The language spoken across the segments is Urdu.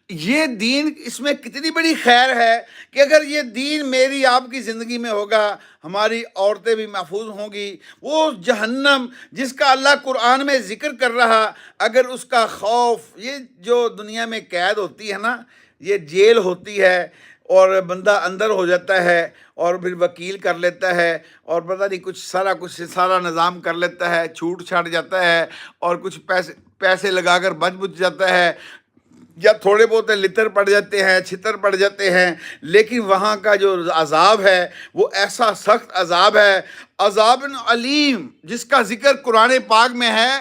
یہ دین، اس میں کتنی بڑی خیر ہے کہ اگر یہ دین میری آپ کی زندگی میں ہوگا، ہماری عورتیں بھی محفوظ ہوں گی۔ وہ جہنم جس کا اللہ قرآن میں ذکر کر رہا، اگر اس کا خوف، یہ جو دنیا میں قید ہوتی ہے نا، یہ جیل ہوتی ہے، اور بندہ اندر ہو جاتا ہے اور پھر وکیل کر لیتا ہے، اور پتہ نہیں کچھ سارا نظام کر لیتا ہے، چھوٹ چھاٹ جاتا ہے، اور کچھ پیسے لگا کر بچ جاتا ہے، یا تھوڑے بہت لتر پڑ جاتے ہیں، چھتر پڑ جاتے ہیں، لیکن وہاں کا جو عذاب ہے وہ ایسا سخت عذاب ہے، عذاب علیم، جس کا ذکر قرآن پاک میں ہے۔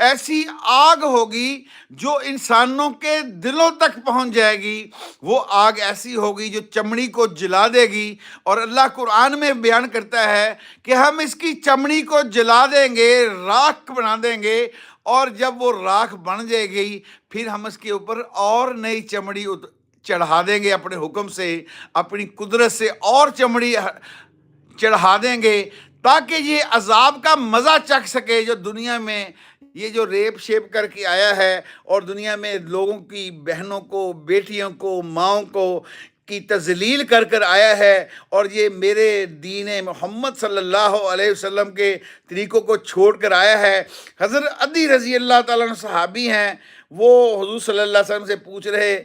ایسی آگ ہوگی جو انسانوں کے دلوں تک پہنچ جائے گی، وہ آگ ایسی ہوگی جو چمڑی کو جلا دے گی، اور اللہ قرآن میں بیان کرتا ہے کہ ہم اس کی چمڑی کو جلا دیں گے، راکھ بنا دیں گے، اور جب وہ راکھ بن جائے گی پھر ہم اس کے اوپر اور نئی چمڑی چڑھا دیں گے، اپنے حکم سے، اپنی قدرت سے اور چمڑی چڑھا دیں گے، تاکہ یہ عذاب کا مزہ چکھ سکے جو دنیا میں یہ جو ریپ شیپ کر کے آیا ہے، اور دنیا میں لوگوں کی بہنوں کو، بیٹیوں کو، ماؤں کو کی تذلیل کر کر آیا ہے، اور یہ میرے دین محمد صلی اللہ علیہ وسلم کے طریقوں کو چھوڑ کر آیا ہے۔ حضرت عدی رضی اللہ تعالیٰ عنہ صحابی ہیں، وہ حضور صلی اللہ علیہ وسلم سے پوچھ رہے،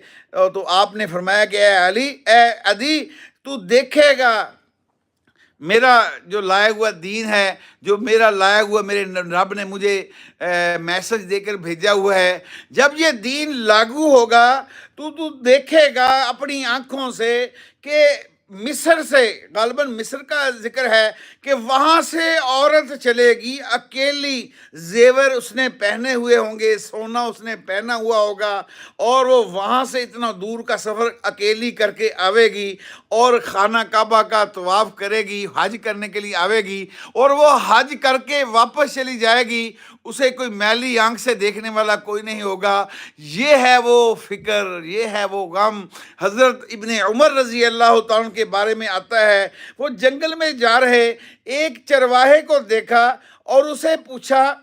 تو آپ نے فرمایا کہ اے عدی، تو دیکھے گا میرا جو لایا ہوا دین ہے، جو میرا لایا ہوا، میرے رب نے مجھے میسج دے کر بھیجا ہوا ہے، جب یہ دین لاگو ہوگا تو دیکھے گا اپنی آنکھوں سے کہ مصر سے، غالباً مصر کا ذکر ہے، کہ وہاں سے عورت چلے گی اکیلی، زیور اس نے پہنے ہوئے ہوں گے، سونا اس نے پہنا ہوا ہوگا، اور وہ وہاں سے اتنا دور کا سفر اکیلی کر کے آوے گی، اور خانہ کعبہ کا طواف کرے گی، حج کرنے کے لیے آوے گی، اور وہ حج کر کے واپس چلی جائے گی، اسے کوئی میلی آنکھ سے دیکھنے والا کوئی نہیں ہوگا۔ یہ ہے وہ فکر، یہ ہے وہ غم۔ حضرت ابن عمر رضی اللہ تعالیٰ کے بارے میں آتا ہے، وہ جنگل میں جا رہے، ایک چرواہے کو دیکھا اور اسے پوچھا،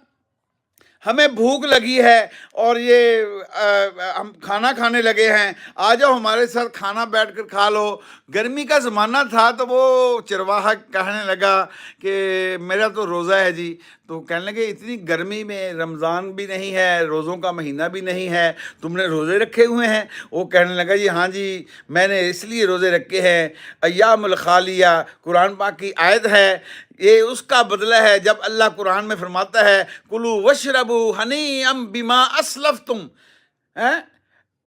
ہمیں بھوک لگی ہے اور یہ ہم کھانا کھانے لگے ہیں، آ جاؤ ہمارے ساتھ کھانا بیٹھ کر کھا لو۔ گرمی کا زمانہ تھا، تو وہ چرواہا کہنے لگا کہ میرا تو روزہ ہے جی۔ تو کہنے لگے اتنی گرمی میں، رمضان بھی نہیں ہے، روزوں کا مہینہ بھی نہیں ہے، تم نے روزے رکھے ہوئے ہیں؟ وہ کہنے لگا جی ہاں جی، میں نے اس لیے روزے رکھے ہیں، ایام الخالیہ قرآن پاک کی آیت ہے، یہ اس کا بدلہ ہے جب اللہ قرآن میں فرماتا ہے کلو وشربو ہنیئم بما اسلفتم،